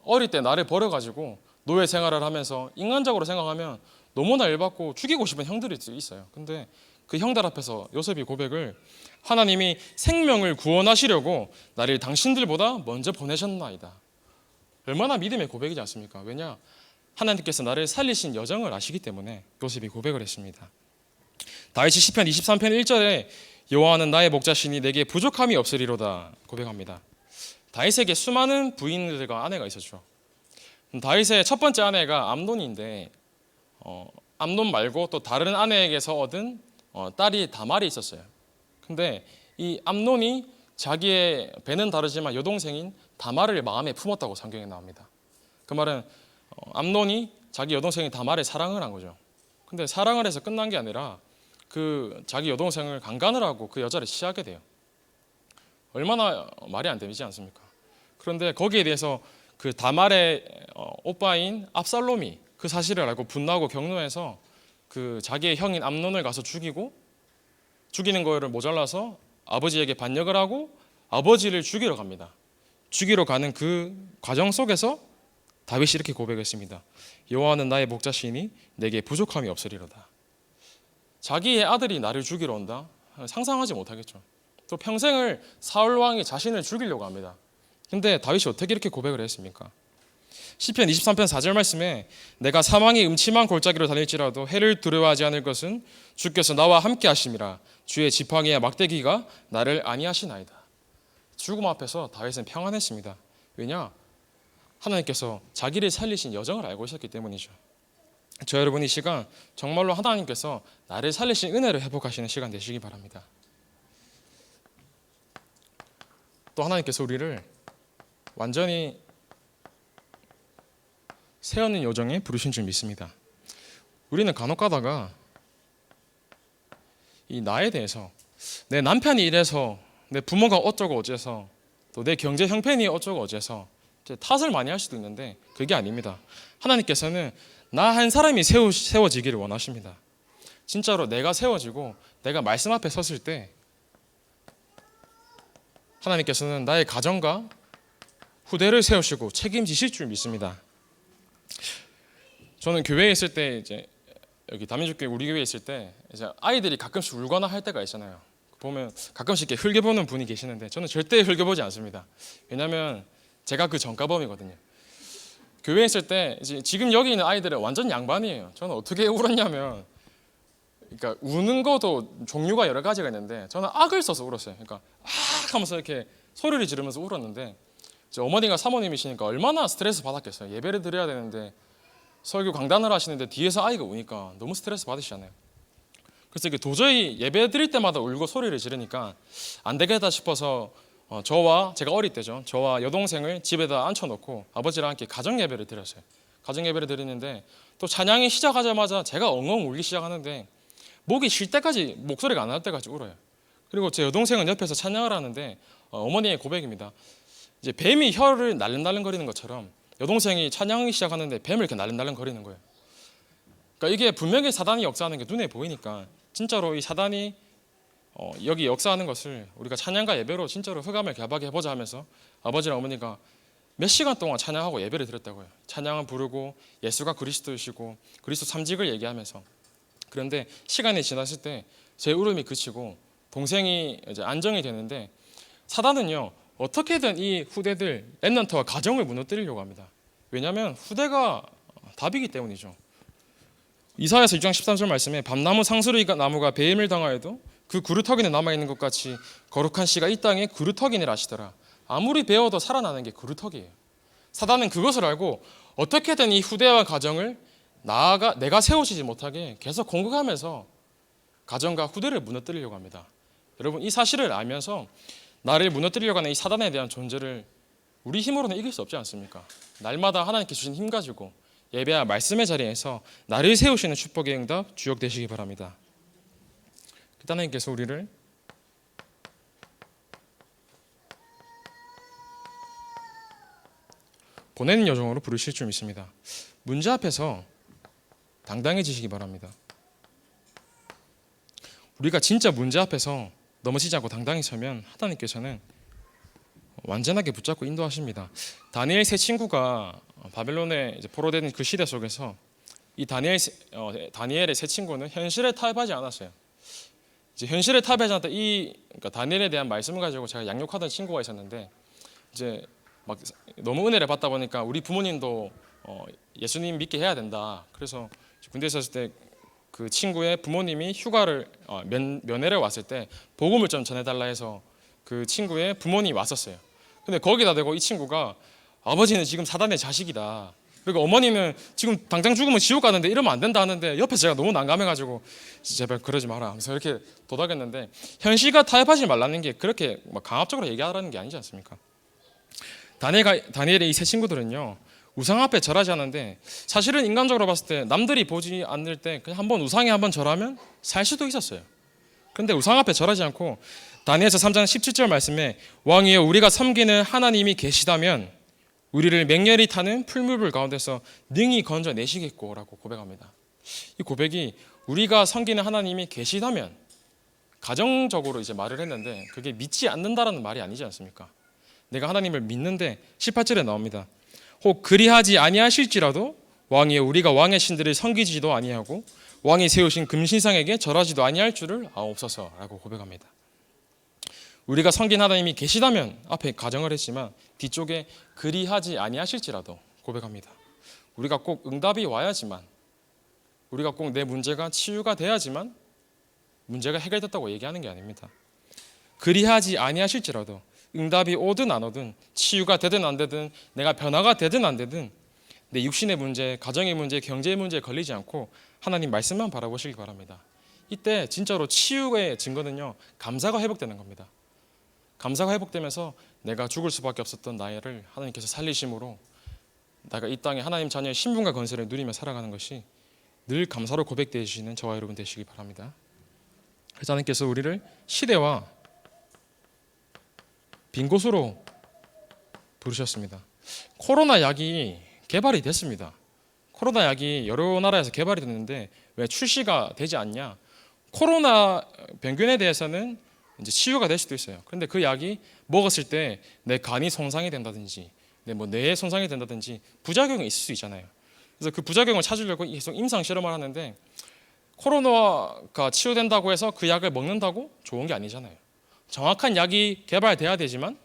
어릴 때 나를 버려가지고 노예 생활을 하면서 인간적으로 생각하면 너무나 열받고 죽이고 싶은 형들이 있어요. 근데 그 형들 앞에서 요셉이 고백을 하나님이 생명을 구원하시려고 나를 당신들보다 먼저 보내셨나이다. 얼마나 믿음의 고백이지 않습니까? 왜냐? 하나님께서 나를 살리신 여정을 아시기 때문에 요셉이 고백을 했습니다. 다윗이 시편 23편 1절에 여호와는 나의 목자시니 내게 부족함이 없으리로다 고백합니다. 다윗에게 수많은 부인들과 아내가 있었죠. 다윗의 첫 번째 아내가 암논인데 암논 말고 또 다른 아내에게서 얻은 딸이 다말이 있었어요. 근데 이 암논이 자기의 배는 다르지만 여동생인 다말을 마음에 품었다고 성경에 나옵니다. 그 말은 암논이 자기 여동생인 다말에 사랑을 한 거죠. 근데 사랑을 해서 끝난 게 아니라 그 자기 여동생을 강간을 하고 그 여자를 취하게 돼요. 얼마나 말이 안 되지 않습니까? 그런데 거기에 대해서 그 다말의 오빠인 압살롬이 그 사실을 알고 분노하고 격노해서 그 자기의 형인 암논을 가서 죽이는 거를 모자라서 아버지에게 반역을 하고 아버지를 죽이러 갑니다. 죽이러 가는 그 과정 속에서 다윗이 이렇게 고백했습니다. 여호와는 나의 목자시니 내게 부족함이 없으리로다. 자기의 아들이 나를 죽이러 온다? 상상하지 못하겠죠. 또 평생을 사울 왕이 자신을 죽이려고 합니다. 근데 다윗이 어떻게 이렇게 고백을 했습니까? 시편 23편 4절 말씀에 내가 사망의 음침한 골짜기로 달릴지라도 해를 두려워하지 않을 것은 주께서 나와 함께 하심이라. 주의 지팡이와 막대기가 나를 안위하시나이다. 죽음 앞에서 다윗은 평안했습니다. 왜냐? 하나님께서 자기를 살리신 여정을 알고 있었기 때문이죠. 저 여러분 이 시간 정말로 하나님께서 나를 살리신 은혜를 회복하시는 시간 되시기 바랍니다. 또 하나님께서 우리를 완전히 세우는 여정에 부르신 줄 믿습니다. 우리는 간혹 가다가 이 나에 대해서 내 남편이 이래서 내 부모가 어쩌고 어째서 또 내 경제 형편이 어쩌고 어째서 탓을 많이 할 수도 있는데 그게 아닙니다. 하나님께서는 나 한 사람이 세워지기를 원하십니다. 진짜로 내가 세워지고 내가 말씀 앞에 섰을 때 하나님께서는 나의 가정과 후대를 세우시고 책임지실 줄 믿습니다. 저는 교회에 있을 때 이제 여기 다민족교회 우리 교회에 있을 때 이제 아이들이 가끔씩 울거나 할 때가 있잖아요. 보면 가끔씩 이렇게 흘겨보는 분이 계시는데 저는 절대 흘겨보지 않습니다. 왜냐하면 제가 그 전과범이거든요. 교회에 있을 때 이제 지금 여기 있는 아이들은 완전 양반이에요. 저는 어떻게 울었냐면, 그러니까 우는 것도 종류가 여러 가지가 있는데 저는 악을 써서 울었어요. 그러니까 악 하면서 이렇게 소리를 지르면서 울었는데 이제 어머니가 사모님이시니까 얼마나 스트레스 받았겠어요. 예배를 드려야 되는데 설교 강단을 하시는데 뒤에서 아이가 우니까 너무 스트레스 받으시잖아요. 그래서 이게 도저히 예배 드릴 때마다 울고 소리를 지르니까 안 되겠다 싶어서 제가 어릴 때죠. 저와 여동생을 집에다 앉혀놓고 아버지랑 함께 가정 예배를 드렸어요. 가정 예배를 드리는데 또 찬양이 시작하자마자 제가 엉엉 울기 시작하는데 목이 쉴 때까지 목소리가 안 날 때까지 울어요. 그리고 제 여동생은 옆에서 찬양을 하는데 어머니의 고백입니다. 이제 뱀이 혀를 날름날름거리는 것처럼 여동생이 찬양하기 시작하는데 뱀을 이렇게 날름날름거리는 거예요. 그러니까 이게 분명히 사단이 역사하는 게 눈에 보이니까 진짜로 이 사단이 여기 역사하는 것을 우리가 찬양과 예배로 진짜로 흑암을 갸박게 해보자 하면서 아버지랑 어머니가 몇 시간 동안 찬양하고 예배를 드렸다고요. 찬양을 부르고 예수가 그리스도이시고 그리스도 삼직을 얘기하면서. 그런데 시간이 지났을 때 제 울음이 그치고 동생이 이제 안정이 되는데 사단은요 어떻게든 이 후대들 렘넌트와 가정을 무너뜨리려고 합니다. 왜냐하면 후대가 답이기 때문이죠. 이사야서 6장 13절 말씀에 밤나무 상수리 나무가 배임을 당하여도 그 그루터기는 남아있는 것 같이 거룩한 씨가 이 땅에 그루터기니라 하시더라. 아무리 배워도 살아나는 게 그루터기예요. 사단은 그것을 알고 어떻게든 이 후대와 가정을 내가 세우시지 못하게 계속 공격하면서 가정과 후대를 무너뜨리려고 합니다. 여러분 이 사실을 알면서 나를 무너뜨리려고 하는 이 사단에 대한 존재를 우리 힘으로는 이길 수 없지 않습니까? 날마다 하나님께 주신 힘 가지고 예배와 말씀의 자리에서 나를 세우시는 축복의 응답 주역되시기 바랍니다. 하나님께서 우리를 보내는 여정으로 부르실 줄 믿습니다. 문제 앞에서 당당해지시기 바랍니다. 우리가 진짜 문제 앞에서 넘어지지 않고 당당히 서면 하나님께서는 완전하게 붙잡고 인도하십니다. 다니엘 세 친구가 바벨론에 이제 포로되는 그 시대 속에서 이 다니엘의 세 친구는 현실에 타협하지 않았어요. 이제 현실에 타협하지 않았다. 그러니까 다니엘에 대한 말씀을 가지고 제가 양육하던 친구가 있었는데 이제 막 너무 은혜를 받다 보니까 우리 부모님도 예수님 믿게 해야 된다. 그래서 군대에 있었을 때 그 친구의 부모님이 휴가를 면회를 왔을 때 복음을 좀 전해달라 해서 그 친구의 부모님이 왔었어요. 근데 거기다 대고 이 친구가 아버지는 지금 사단의 자식이다. 그리고 어머니는 지금 당장 죽으면 지옥 가는데 이러면 안 된다 하는데 옆에서 제가 너무 난감해가지고 제발 그러지 마라 하면서 이렇게 도닥였는데 현실과 타협하지 말라는 게 그렇게 막 강압적으로 얘기하라는 게 아니지 않습니까? 다니엘의 이 세 친구들은요 우상 앞에 절하지 않는데 사실은 인간적으로 봤을 때 남들이 보지 않을 때 그냥 한번 우상에 한번 절하면 살 수도 있었어요. 그런데 우상 앞에 절하지 않고 다니엘서 3장 17절 말씀에 왕이여 우리가 섬기는 하나님이 계시다면 우리를 맹렬히 타는 풀무불 가운데서 능히 건져내시겠고 라고 고백합니다. 이 고백이 우리가 섬기는 하나님이 계시다면 가정적으로 이제 말을 했는데 그게 믿지 않는다라는 말이 아니지 않습니까? 내가 하나님을 믿는데 18절에 나옵니다. 혹 그리하지 아니하실지라도 왕이여 우리가 왕의 신들을 섬기지도 아니하고 왕이 세우신 금신상에게 절하지도 아니할 줄을 아옵소서라고 고백합니다. 우리가 섬긴 하나님이 계시다면 앞에 가정을 했지만 뒤쪽에 그리하지 아니하실지라도 고백합니다. 우리가 꼭 응답이 와야지만 우리가 꼭 내 문제가 치유가 돼야지만 문제가 해결됐다고 얘기하는 게 아닙니다. 그리하지 아니하실지라도 응답이 오든 안 오든 치유가 되든 안 되든 내가 변화가 되든 안 되든 내 육신의 문제, 가정의 문제, 경제의 문제에 걸리지 않고 하나님 말씀만 바라보시기 바랍니다. 이때 진짜로 치유의 증거는요 감사가 회복되는 겁니다. 감사가 회복되면서 내가 죽을 수밖에 없었던 나를 하나님께서 살리심으로 내가 이 땅에 하나님 자녀의 신분과 건세를 누리며 살아가는 것이 늘 감사로 고백되시는 저와 여러분 되시기 바랍니다. 그래서 하나님께서 우리를 시대와 빈 곳으로 부르셨습니다. 코로나 약이 개발이 됐습니다. 코로나 약이 여러 나라에서 개발이 됐는데 왜 출시가 되지 않냐? 코로나 병균에 대해서는 이제 치유가 될 수도 있어요. 그런데 그 약이 먹었을 때 내 간이 손상이 된다든지, 내 뭐 뇌에 손상이 된다든지 부작용이 있을 수 있잖아요. 그래서 그 부작용을 찾으려고 계속 임상 실험을 하는데 코로나가 치유된다고 해서 그 약을 먹는다고 좋은 게 아니잖아요. 정확한 약이 개발돼야 되지만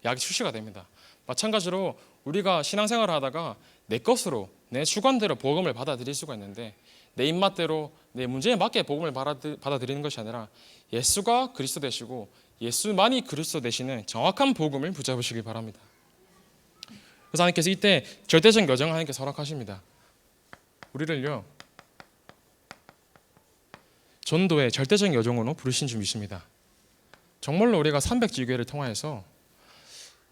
약이 출시가 됩니다. 마찬가지로 우리가 신앙생활을 하다가 내 것으로 내 주관대로 복음을 받아들일 수가 있는데 내 입맛대로 내 문제에 맞게 복음을 받아들이는 것이 아니라 예수가 그리스도 되시고 예수만이 그리스도 되시는 정확한 복음을 붙잡으시길 바랍니다. 그래서 하나님께서 이때 절대적 여정을 하나님께서 허락하십니다. 우리를요 전도의 절대적 여정으로 부르신 줄 믿습니다. 정말로 우리가 300지교회를 통하여서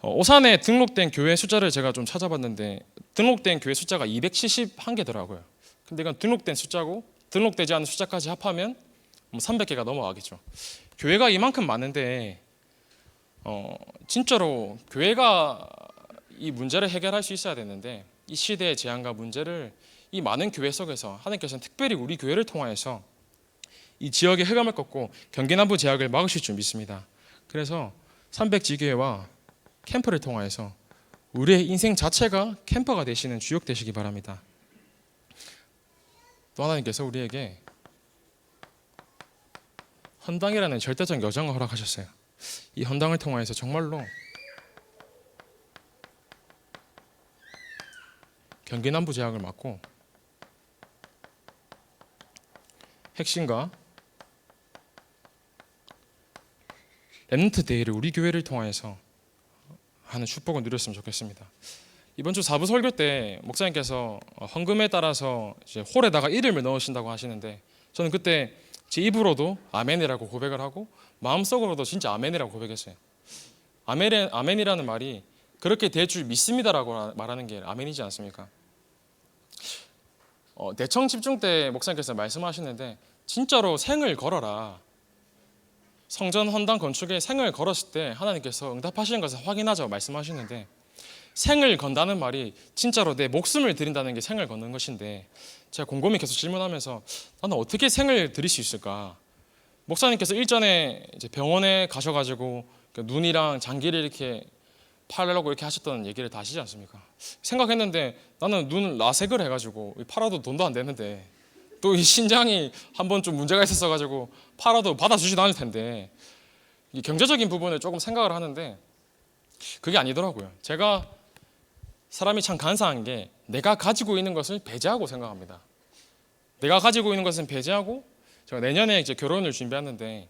오산에 등록된 교회 숫자를 제가 좀 찾아봤는데 등록된 교회 숫자가 271개더라고요. 근데 이건 등록된 숫자고 등록되지 않은 숫자까지 합하면 300개가 넘어가겠죠. 교회가 이만큼 많은데 진짜로 교회가 이 문제를 해결할 수 있어야 되는데 이 시대의 재앙과 문제를 이 많은 교회 속에서 하나님께서는 특별히 우리 교회를 통하여서 이 지역의 흑암을 꺾고 경기 남부 재앙을 막으실 줄 믿습니다. 그래서 300지교회와 캠프를 통하여서 우리의 인생 자체가 캠퍼가 되시는 주역 되시기 바랍니다. 또 하나님께서 우리에게 헌당이라는 절대적 여정을 허락하셨어요. 이 헌당을 통하여서 정말로 경기 남부 재앙을 막고 핵심과 렘넌트 데이를 우리 교회를 통하여서 하는 축복을 누렸으면 좋겠습니다. 이번 주 4부 설교 때 목사님께서 헌금에 따라서 이제 홀에다가 이름을 넣으신다고 하시는데 저는 그때 제 입으로도 아멘이라고 고백을 하고 마음속으로도 진짜 아멘이라고 고백했어요. 아멘이라는 말이 그렇게 될 줄 믿습니다라고 말하는 게 아멘이지 않습니까? 대청 집중 때 목사님께서 말씀하시는데 진짜로 생을 걸어라. 성전 헌당 건축에 생을 걸었을 때 하나님께서 응답하시는 것을 확인하자고 말씀하시는데 생을 건다는 말이 진짜로 내 목숨을 드린다는 게 생을 걷는 것인데 제가 곰곰이 계속 질문하면서 나는 어떻게 생을 드릴 수 있을까? 목사님께서 일전에 이제 병원에 가셔가지고 눈이랑 장기를 이렇게 팔려고 이렇게 하셨던 얘기를 다 아시지 않습니까? 생각했는데 나는 눈 라섹을 해가지고 팔아도 돈도 안 되는데 또 이 신장이 한번 좀 문제가 있었어가지고 팔아도 받아주지도 않을 텐데 이 경제적인 부분을 조금 생각을 하는데 그게 아니더라고요. 제가 사람이 참 간사한 게 내가 가지고 있는 것을 배제하고 생각합니다. 내가 가지고 있는 것은 배제하고 제가 내년에 이제 결혼을 준비하는데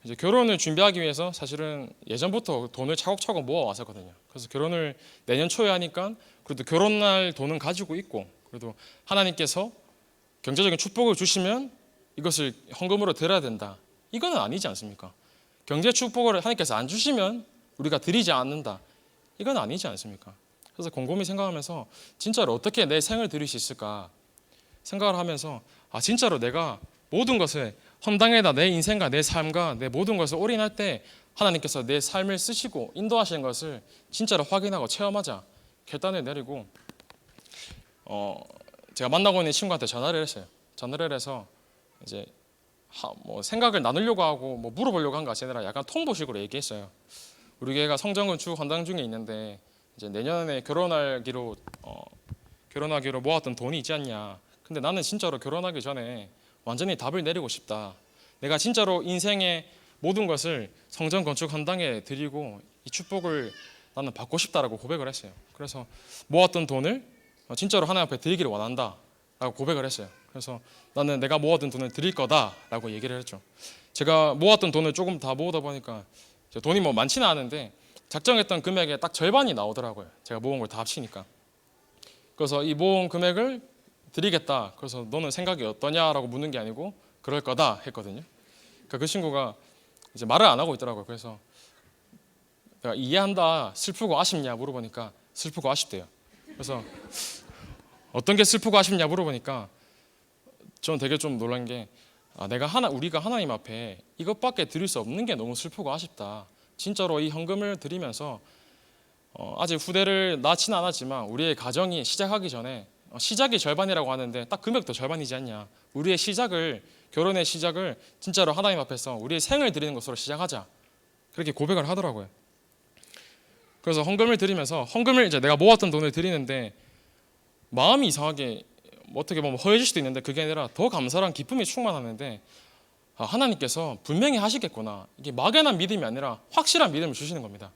이제 결혼을 준비하기 위해서 사실은 예전부터 돈을 차곡차곡 모아왔었거든요. 그래서 결혼을 내년 초에 하니까 그래도 결혼할 돈은 가지고 있고 그래도 하나님께서 경제적인 축복을 주시면 이것을 헌금으로 드려야 된다. 이거는 아니지 않습니까? 경제 축복을 하나님께서 안 주시면 우리가 드리지 않는다. 이건 아니지 않습니까? 그래서 곰곰이 생각하면서 진짜로 어떻게 내 생을 드릴 수 있을까 생각을 하면서 진짜로 내가 모든 것을 헌당에다 내 인생과 내 삶과 내 모든 것을 올인할 때 하나님께서 내 삶을 쓰시고 인도하시는 것을 진짜로 확인하고 체험하자 결단을 내리고 제가 만나고 있는 친구한테 전화를 했어요. 전화를 해서 이제 뭐 생각을 나누려고 하고 뭐 물어보려고 한 것이 아니라 약간 통보식으로 얘기했어요. 우리 교회가 성전건축 헌당 중에 있는데 이제 내년에 결혼하기로 모았던 돈이 있지 않냐. 근데 나는 진짜로 결혼하기 전에 완전히 답을 내리고 싶다. 내가 진짜로 인생의 모든 것을 성전건축 헌당에 드리고 이 축복을 나는 받고 싶다라고 고백을 했어요. 그래서 모았던 돈을 진짜로 하나님 앞에 드리기를 원한다라고 고백을 했어요. 그래서 나는 내가 모았던 돈을 드릴 거다라고 얘기를 했죠. 제가 모았던 돈을 조금 다 모으다 보니까 돈이 뭐 많지는 않은데 작정했던 금액의 딱 절반이 나오더라고요. 제가 모은 걸 다 합치니까. 그래서 이 모은 금액을 드리겠다. 그래서 너는 생각이 어떠냐라고 묻는 게 아니고 그럴 거다 했거든요. 그러니까 그 친구가 이제 말을 안 하고 있더라고요. 그래서 내가 이해한다. 슬프고 아쉽냐 물어보니까 슬프고 아쉽대요. 그래서 어떤 게 슬프고 아쉽냐 물어보니까 저는 되게 좀 놀란 게 우리가 하나님 앞에 이것밖에 드릴 수 없는 게 너무 슬프고 아쉽다. 진짜로 이 헌금을 드리면서 아직 후대를 낳지는 않았지만 우리의 가정이 시작하기 전에 시작이 절반이라고 하는데 딱 금액도 절반이지 않냐. 우리의 시작을, 결혼의 시작을 진짜로 하나님 앞에서 우리의 생을 드리는 것으로 시작하자. 그렇게 고백을 하더라고요. 그래서 헌금을 드리면서, 헌금을 이제 내가 모았던 돈을 드리는데 마음이 이상하게 어떻게 보면 허해질 수도 있는데 그게 아니라 더 감사랑 기쁨이 충만하는데, 하나님께서 분명히 하시겠구나. 이게 막연한 믿음이 아니라 확실한 믿음을 주시는 겁니다.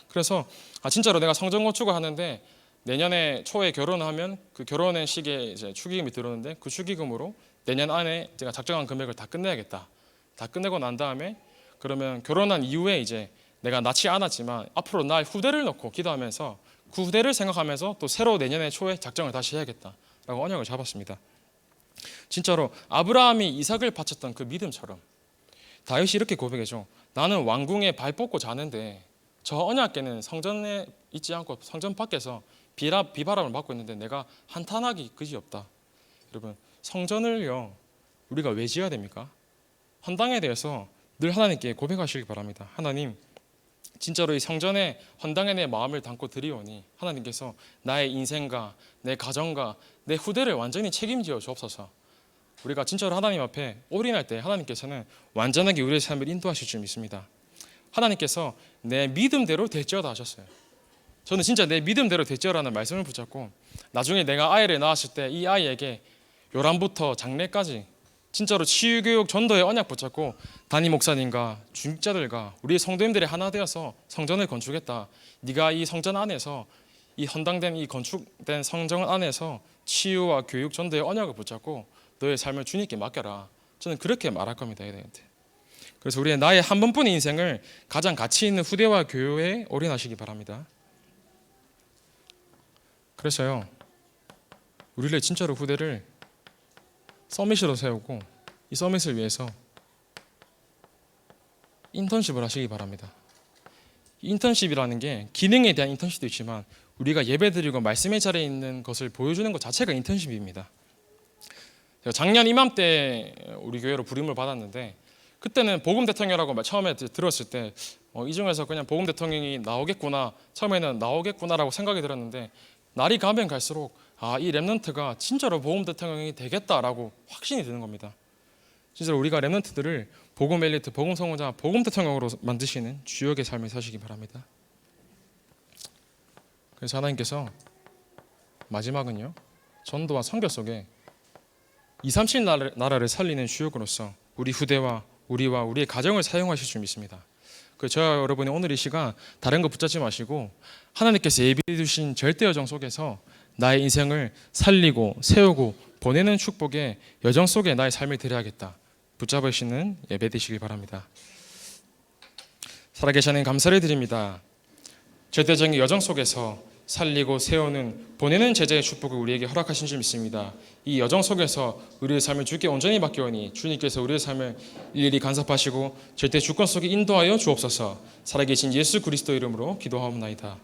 그래서 진짜로 내가 성전 건축을 하는데 내년에 초에 결혼하면 그 결혼의 시기에 이제 축의금이 들어오는데 그 축의금으로 내년 안에 제가 작정한 금액을 다 끝내야겠다. 다 끝내고 난 다음에 그러면 결혼한 이후에 이제 내가 낳지 않았지만 앞으로 날 후대를 놓고 기도하면서 그 후대를 생각하면서 또 새로 내년에 초에 작정을 다시 해야겠다라고 언약을 잡았습니다. 진짜로 아브라함이 이삭을 바쳤던 그 믿음처럼 다윗이 이렇게 고백해줘. 나는 왕궁에 발 뻗고 자는데 저 언약궤는 성전에 있지 않고 성전 밖에서 비바람을 맞고 있는데 내가 한탄하기 그지없다. 여러분, 성전을요 우리가 왜 지어야 됩니까? 헌당에 대해서 늘 하나님께 고백하시기 바랍니다. 하나님, 진짜로 이 성전에 헌당에 내 마음을 담고 드리오니 하나님께서 나의 인생과 내 가정과 내 후대를 완전히 책임지어 주옵소서. 우리가 진짜로 하나님 앞에 올인할 때 하나님께서는 완전하게 우리의 삶을 인도하실 줄 믿습니다. 하나님께서 내 믿음대로 될지어다 하셨어요. 저는 진짜 내 믿음대로 될지어라는 말씀을 붙잡고 나중에 내가 아이를 낳았을 때 이 아이에게 요람부터 장례까지 진짜로 치유교육 전도의 언약 붙잡고 담임 목사님과 중직자들과 우리 성도님들이 하나 되어서 성전을 건축했다. 네가 이 성전 안에서 이 헌당된 이 건축된 성전 안에서 치유와 교육 전도의 언약을 붙잡고 너의 삶을 주님께 맡겨라. 저는 그렇게 말할 겁니다. 애들한테. 그래서 우리의 나의 한 번뿐인 인생을 가장 가치 있는 후대와 교회에 올인하시기 바랍니다. 그래서요, 우리를 진짜로 후대를 서밋으로 세우고 이 서밋을 위해서 인턴십을 하시기 바랍니다. 인턴십이라는 게 기능에 대한 인턴십도 있지만 우리가 예배드리고 말씀의 자리에 있는 것을 보여주는 것 자체가 인턴십입니다. 제가 작년 이맘때 우리 교회로 부름을 받았는데 그때는 복음 대통령이라고 처음에 들었을 때 이 중에서 그냥 복음 대통령이 나오겠구나, 처음에는 나오겠구나라고 생각이 들었는데 날이 가면 갈수록 이 렘넌트가 진짜로 복음 대통령이 되겠다라고 확신이 드는 겁니다. 진짜로 우리가 렘넌트들을 복음 엘리트, 복음 성공자, 복음 대통령으로 만드시는 주역의 삶을 사시기 바랍니다. 그래서 하나님께서 마지막은요, 전도와 선교 속에 237 나라를 살리는 주역으로서 우리 후대와 우리와 우리의 가정을 사용하실 줄 믿습니다. 저와 여러분이 오늘 이 시간 다른 거 붙잡지 마시고 하나님께서 예비해 두신 절대 여정 속에서 나의 인생을 살리고 세우고 보내는 축복의 여정 속에 나의 삶을 드려야겠다. 붙잡으시는 예배 되시길 바랍니다. 살아계시는 감사를 드립니다. 절대적인 여정 속에서 살리고 세우는 보내는 제자의 축복을 우리에게 허락하신 줄 믿습니다. 이 여정 속에서 우리의 삶을 주께 온전히 맡겨오니 주님께서 우리의 삶을 일일이 간섭하시고 절대 주권 속에 인도하여 주옵소서. 살아계신 예수 그리스도 이름으로 기도하옵나이다.